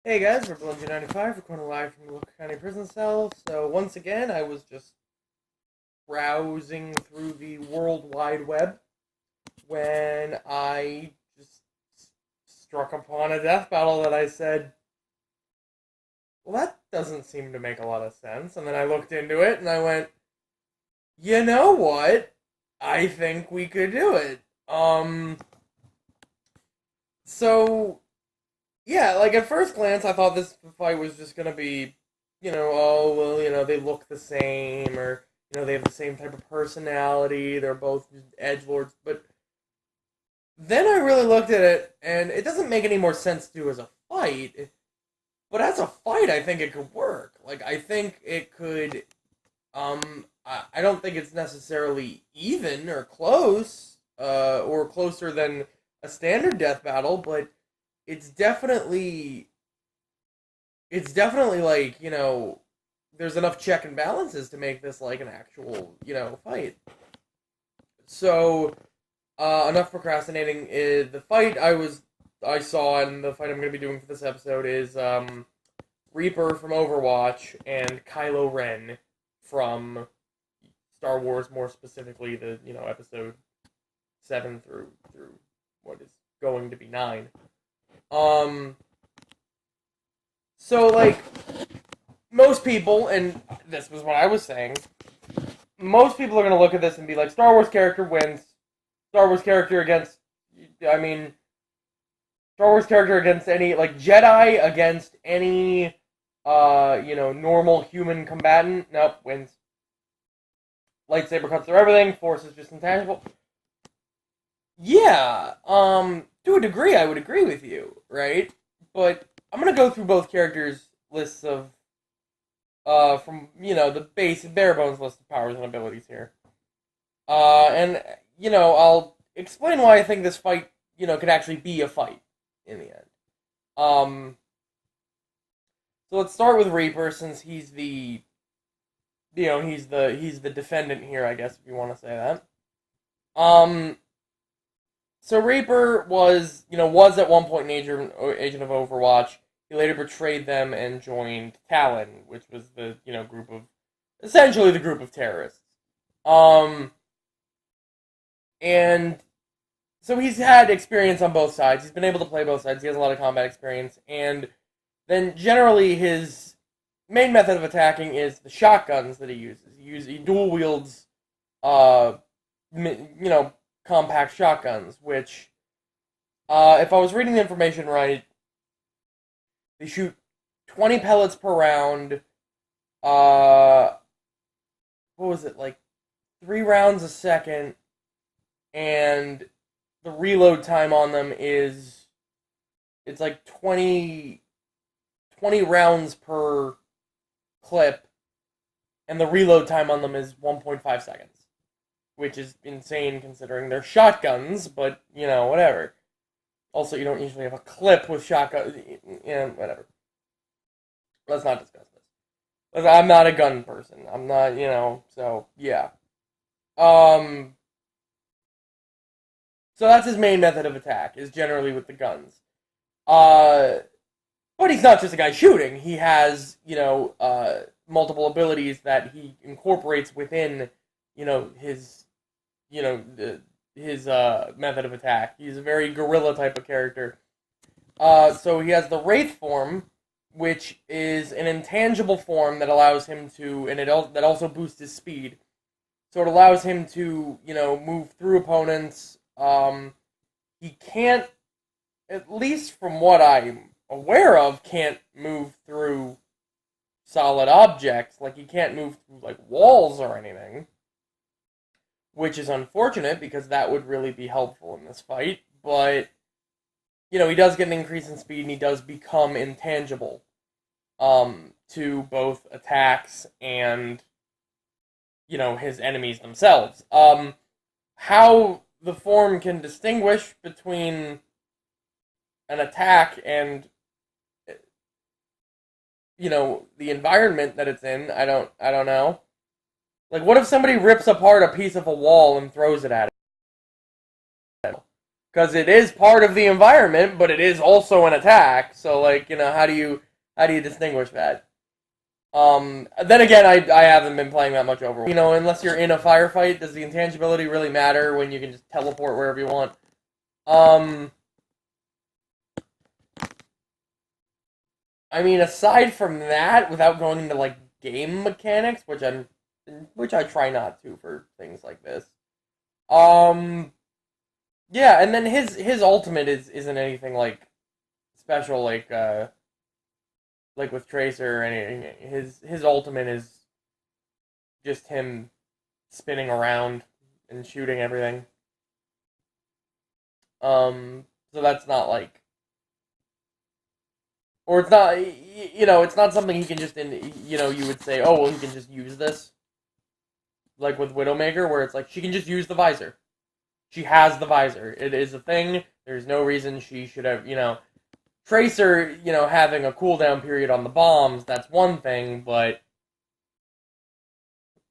Hey guys, we're Below 95, recording live from the local county prison cell. So once again, I was just browsing through the World Wide Web when I just struck upon a death battle that I said, well, that doesn't seem to make a lot of sense. And then I looked into it and I went, you know what? I think we could do it. So yeah, like at first glance, I thought this fight was just gonna be, oh well, they look the same, or they have the same type of personality. They're both edge lords, but then I really looked at it, and it doesn't make any more sense to do as a fight. But as a fight, I think it could work. Like I think it could. I don't think it's necessarily even or close, or closer than a standard death battle, but it's definitely it's definitely like there's enough check and balances to make this like an actual fight. So enough procrastinating. The fight I saw and the fight I'm going to be doing for this episode is Reaper from Overwatch and Kylo Ren from Star Wars, more specifically the episode 7 through what is going to be 9. Um, so like most people, and this was what I was saying, most people are going to look at this and be like, Star Wars character wins. Star Wars character against, I mean, Star Wars character against any, like, Jedi against any, normal human combatant. Nope, wins. Lightsaber cuts through everything. Force is just intangible. Yeah, to a degree, I would agree with you, right? But I'm going to go through both characters' lists of from the base bare bones list of powers and abilities here. And I'll explain why I think this fight could actually be a fight in the end. Um, so let's start with Reaper since he's the he's the defendant here, I guess if you want to say that. Um, so Reaper was at one point an agent of Overwatch. He later betrayed them and joined Talon, which was the group of essentially the group of terrorists. Um, and so he's had experience on both sides. He's been able to play both sides. He has a lot of combat experience, and then generally his main method of attacking is the shotguns that he uses. He dual wields, uh, compact shotguns, which, if I was reading the information right, they shoot 20 pellets per round. Uh, what was it, like 3 rounds a second, and the reload time on them is it's like 20 rounds per clip, and the reload time on them is 1.5 seconds, which is insane considering they're shotguns, but whatever. Also, you don't usually have a clip with shotgun. Whatever. Let's not discuss this. I'm not a gun person. I'm not, so yeah. Um, so that's his main method of attack, is generally with the guns. Uh, but he's not just a guy shooting. He has, multiple abilities that he incorporates within, his, his method of attack. He's a very guerrilla type of character. So he has the Wraith form, which is an intangible form that allows him to, and that also boosts his speed. So it allows him to, move through opponents. He can't, at least from what I'm aware of, can't move through solid objects. Like, he can't move through, like, walls or anything. Which is unfortunate, because that would really be helpful in this fight. But, he does get an increase in speed, and he does become intangible to both attacks and, his enemies themselves. How the form can distinguish between an attack and the environment that it's in, I don't know. Like, what if somebody rips apart a piece of a wall and throws it at it? because it is part of the environment, but it is also an attack. So, like, how do you distinguish that? Then again, I haven't been playing that much Overwatch. Unless you're in a firefight, does the intangibility really matter when you can just teleport wherever you want? I mean, aside from that, without going into like game mechanics, which I try not to for things like this. Um, yeah, and then his ultimate isn't anything like special, like with Tracer or anything. His ultimate is just him spinning around and shooting everything. So that's not like, or it's not, it's not something he can just you would say, oh well, he can just use this, like with Widowmaker, where it's like she can just use the visor. She has the visor. It is a thing. There's no reason she should have, Tracer, having a cooldown period on the bombs, that's one thing, but,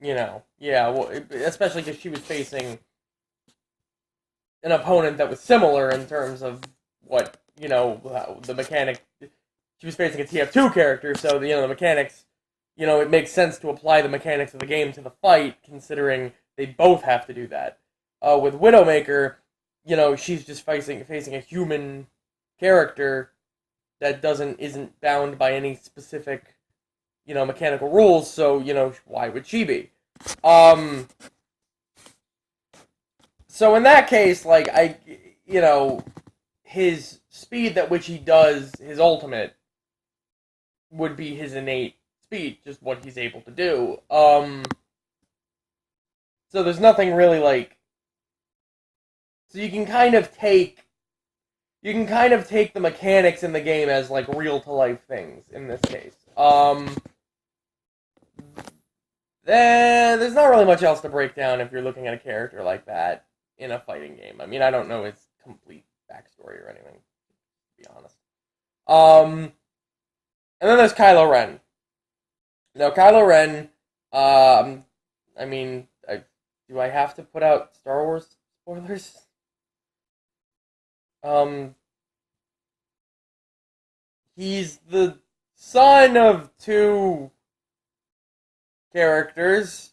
yeah, well, especially because she was facing an opponent that was similar in terms of what, the mechanic. She was facing a TF2 character, so, the mechanics, it makes sense to apply the mechanics of the game to the fight, considering they both have to do that. With Widowmaker, she's just facing a human character that isn't bound by any specific, mechanical rules, so, why would she be? So in that case, like, his speed at which he does his ultimate would be his innate speed, just what he's able to do. So there's nothing really, like, so you can kind of take the mechanics in the game as like real to life things in this case. There's not really much else to break down if you're looking at a character like that in a fighting game. I mean, I don't know its complete backstory or anything, to be honest. And then there's Kylo Ren. Now, Kylo Ren, I mean, do I have to put out Star Wars spoilers? He's the son of two characters,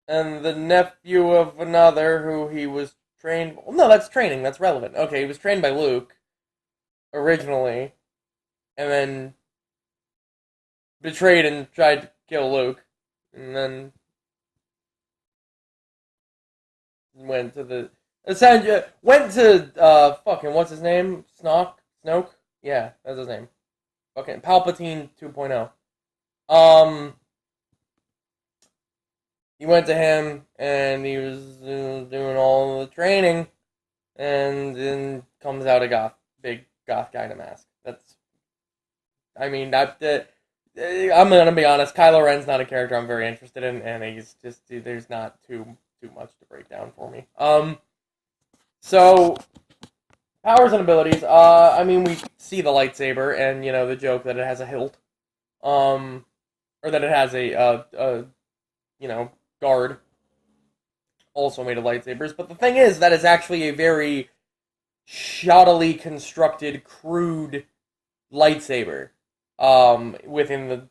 and the nephew of another who he was trained. Well, no, that's training. That's relevant. Okay, he was trained by Luke originally, and then betrayed and tried to kill Luke, and then went to fucking what's his name? Snoke? Yeah, that's his name. Fucking Palpatine 2.0. He went to him, and he was doing all the training, and then comes out a big goth guy in a mask. I'm gonna be honest, Kylo Ren's not a character I'm very interested in, and there's not too much to break down for me. So, powers and abilities, we see the lightsaber, and, the joke that it has a hilt, or that it has a guard, also made of lightsabers, but the thing is, that is actually a very shoddily constructed, crude lightsaber, within the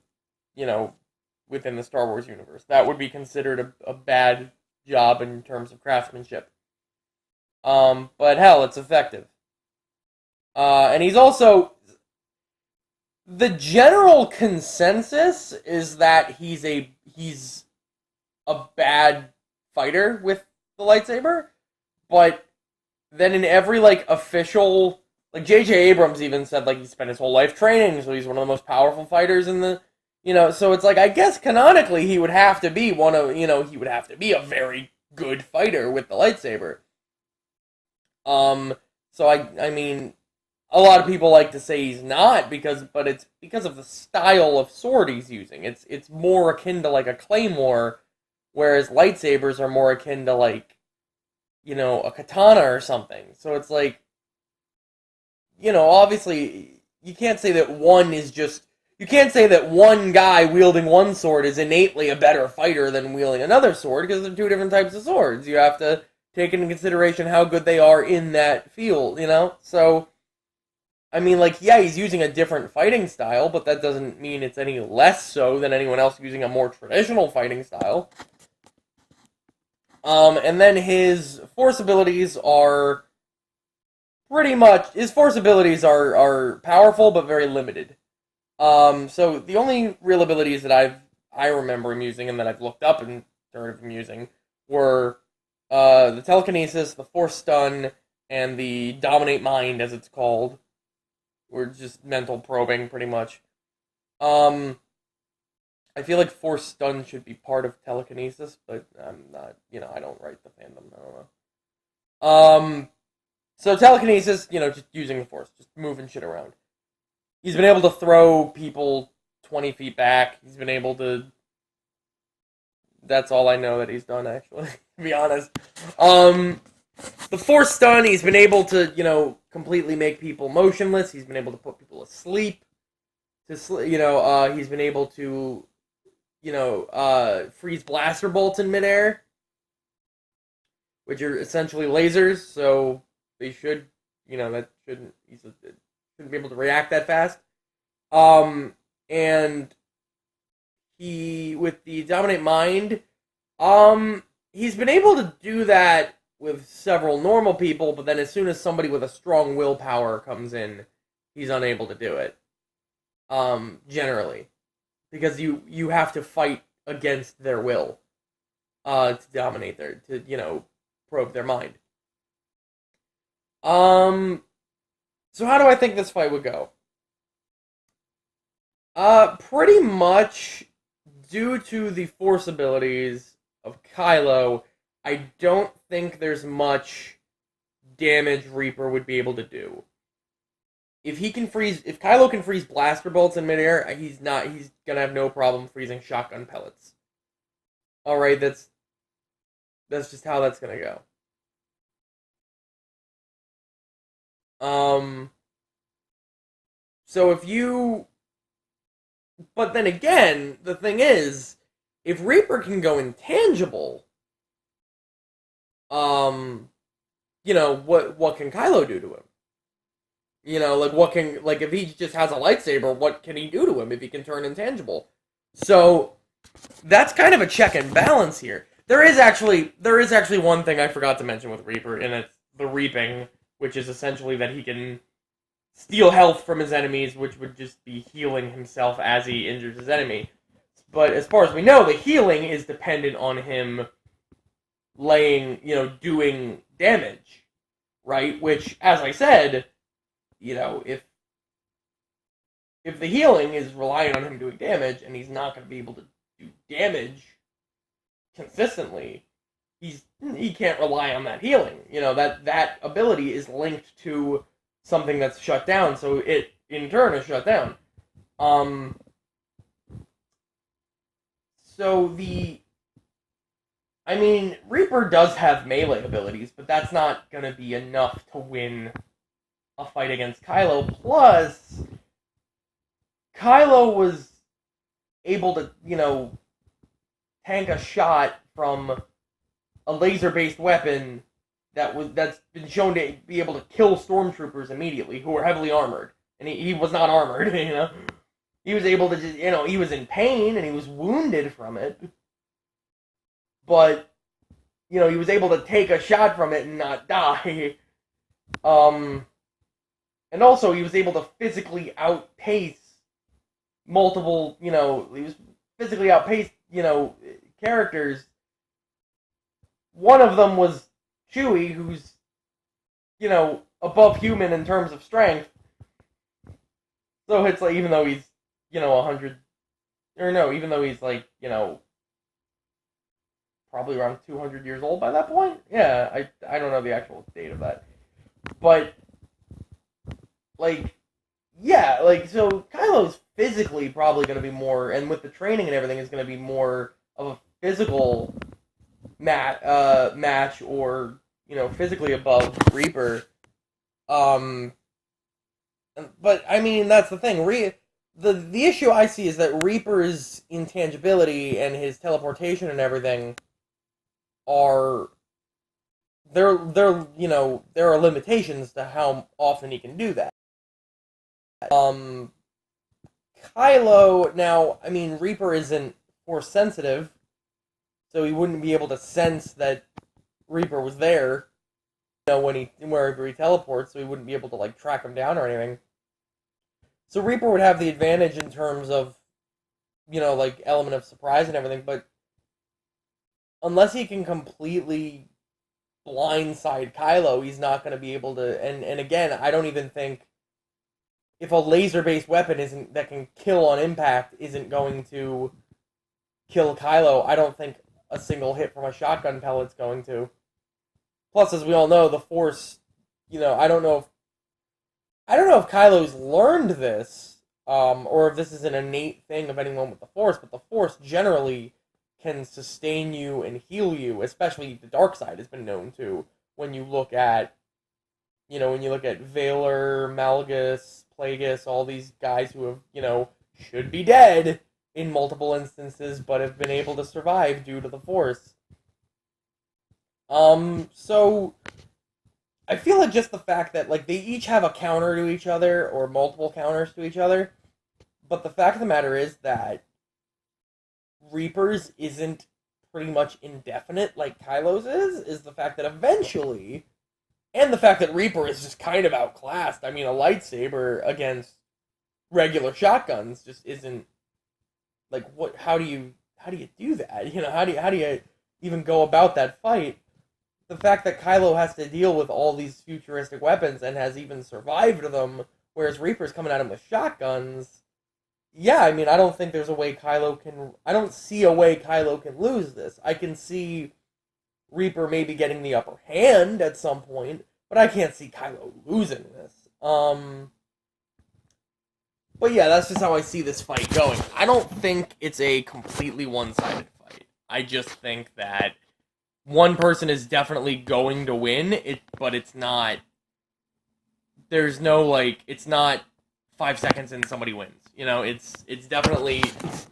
Star Wars universe. That would be considered a bad job in terms of craftsmanship. But hell, it's effective. And he's also... The general consensus is that he's a bad fighter with the lightsaber, but then in every, like, official... Like, J.J. Abrams even said, like, he spent his whole life training, so he's one of the most powerful fighters in the... so it's like, I guess canonically he would have to be he would have to be a very good fighter with the lightsaber. So I mean, a lot of people like to say he's not, but it's because of the style of sword he's using. It's more akin to, like, a claymore, whereas lightsabers are more akin to, like, a katana or something. So it's like, obviously, you can't say that you can't say that one guy wielding one sword is innately a better fighter than wielding another sword, because they're two different types of swords. You have to take into consideration how good they are in that field, you know? So, I mean, like, yeah, he's using a different fighting style, but that doesn't mean it's any less so than anyone else using a more traditional fighting style. And then his force abilities are are powerful but very limited. So the only real abilities that I remember him using and that I've looked up and heard of him using were the telekinesis, the force stun, and the dominate mind, as it's called. Or just mental probing, pretty much. Um, I feel like force stun should be part of telekinesis, but I'm not. I don't write the fandom. I don't know. So telekinesis, just using the force, just moving shit around. He's been able to throw people 20 feet back. He's been able to. That's all I know that he's done, actually, to be honest. The force stun, he's been able to, completely make people motionless. He's been able to put people asleep. He's been able to, freeze blaster bolts in midair, which are essentially lasers. So they should, that shouldn't be able to react that fast. And he, with the dominate mind, he's been able to do that with several normal people, but then as soon as somebody with a strong willpower comes in, he's unable to do it. Generally. Because you have to fight against their will. To dominate probe their mind. So how do I think this fight would go? Pretty much due to the force abilities of Kylo, I don't think there's much damage Reaper would be able to do. If Kylo can freeze blaster bolts in midair, he's gonna have no problem freezing shotgun pellets. Alright, that's just how that's gonna go. But then again, the thing is, if Reaper can go intangible, what can Kylo do to him? If he just has a lightsaber, what can he do to him if he can turn intangible? So, that's kind of a check and balance here. There is actually one thing I forgot to mention with Reaper, and it's the reaping, which is essentially that he can steal health from his enemies, which would just be healing himself as he injures his enemy. But as far as we know, the healing is dependent on him doing damage, right? Which, as I said, if the healing is relying on him doing damage, and he's not going to be able to do damage consistently, he can't rely on that healing. That ability is linked to something that's shut down, so it in turn is shut down. Reaper does have melee abilities, but that's not gonna be enough to win a fight against Kylo. Plus, Kylo was able to, tank a shot from a laser-based weapon that's been shown to be able to kill stormtroopers immediately who are heavily armored, and he was not armored. He was able to just, he was in pain and he was wounded from it, but he was able to take a shot from it and not die. And also he was able to physically outpace multiple, characters. One of them was Chewie, who's, above human in terms of strength. So it's like, even though he's, 100, or no, even though he's like, probably around 200 years old by that point. Yeah, I don't know the actual date of that. But, so Kylo's physically probably going to be more, and with the training and everything, is going to be more of a physical match, or physically above Reaper. But that's the thing. The issue I see is that Reaper's intangibility and his teleportation and everything are there are limitations to how often he can do that. Um, Kylo, now, I mean, Reaper isn't force sensitive, so he wouldn't be able to sense that Reaper was there, wherever he teleports, so he wouldn't be able to like track him down or anything. So Reaper would have the advantage in terms of, like element of surprise and everything, but unless he can completely blindside Kylo, he's not going to be able to. And again, I don't even think if a laser-based weapon isn't that can kill on impact isn't going to kill Kylo, I don't think a single hit from a shotgun pellet's going to. Plus, as we all know, the Force, I don't know if Kylo's learned this, or if this is an innate thing of anyone with the Force, but the Force generally can sustain you and heal you, especially the dark side has been known to. When you look at, Vaylor, Malgus, Plagueis, all these guys who have, should be dead in multiple instances, but have been able to survive due to the Force. So I feel like just the fact that like they each have a counter to each other or multiple counters to each other, but the fact of the matter is that Reaper's isn't pretty much indefinite like Kylo's is the fact that eventually, and the fact that Reaper is just kind of outclassed. I mean, a lightsaber against regular shotguns just isn't like what. How do you do that? How do you even go about that fight? The fact that Kylo has to deal with all these futuristic weapons and has even survived them, whereas Reaper's coming at him with shotguns. Yeah, I mean, I don't think there's a way Kylo can. I don't see a way Kylo can lose this. I can see Reaper maybe getting the upper hand at some point, but I can't see Kylo losing this. But yeah, that's just how I see this fight going. I don't think it's a completely one-sided fight. I just think that one person is definitely going to win, but it's not. There's no it's not 5 seconds and somebody wins. It's definitely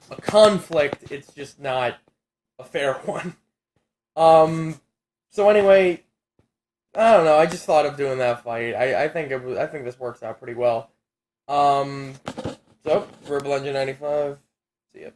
a conflict. It's just not a fair one. So anyway, I don't know. I just thought of doing that fight. I think this works out pretty well. So for Blender 95, see ya.